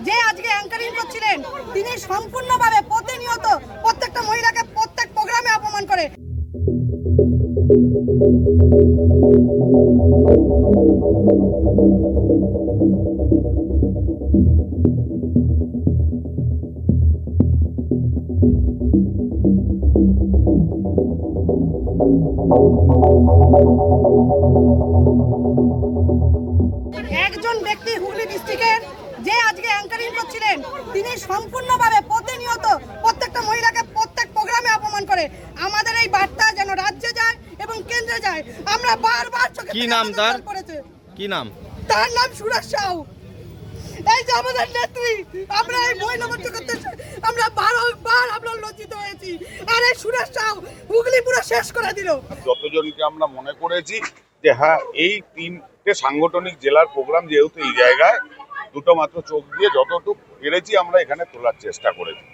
যে আজকে অ্যাঙ্কারিং করছিলেন তিনি সম্পূর্ণভাবে প্রতিনিয়ত প্রত্যেকটা মহিলাকে প্রত্যেক প্রোগ্রামে অপমান করে। একজন ব্যক্তি হুগলি ডিস্ট্রিক্টের যে আজকে অ্যাঙ্কারিং করছিলেন তিনি সম্পূর্ণভাবে প্রতিনিয়ত প্রত্যেকটা মহিলাকে প্রত্যেক প্রোগ্রামে অপমান করে। আমাদের এই বার্তা যেন রাজ্যে যায় এবং কেন্দ্রে যায়। আমরা বারবার কি নাম তার? কি নাম? তার নাম সুরেশ সাউ। এই যে আমাদের নেত্রী, আমরা এই মহিলা মোর্চা করতে আমরা বারবার আমরা লজ্জিত হয়েছি। আর এই সুরেশ সাউ হুগলি পুরো শেষ করে দিল। যতজনকে আমরা মনে করেছি যে হ্যাঁ, এই তিনটে সাংগঠনিক জেলার প্রোগ্রাম যেহেতু এই জায়গায় দুটো মাত্র চোখ দিয়ে যতটুকু পেরেছি আমরা এখানে তোলার চেষ্টা করেছি।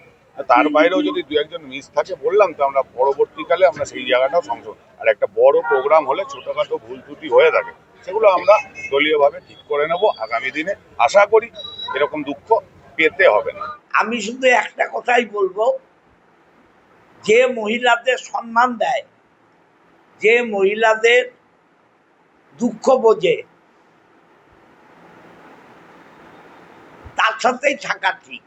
তার বাইরেও যদি দু একজন মিস থাকে বললাম তো আমরা পরবর্তীকালে আমরা সেই জায়গাটাও সংশোধন, আর একটা বড় প্রোগ্রাম হলে ছোটখাটো ভুল ত্রুটি হয়ে থাকে সেগুলো আমরা দলীয়ভাবে ঠিক করে নেব আগামী দিনে। আশা করি এরকম দুঃখ পেতে হবে না। আমি শুধু একটা কথাই বলবো, যে মহিলাদের সম্মান দেয়, যে মহিলাদের দুঃখ বোঝে, তার সাথেই থাকা ঠিক।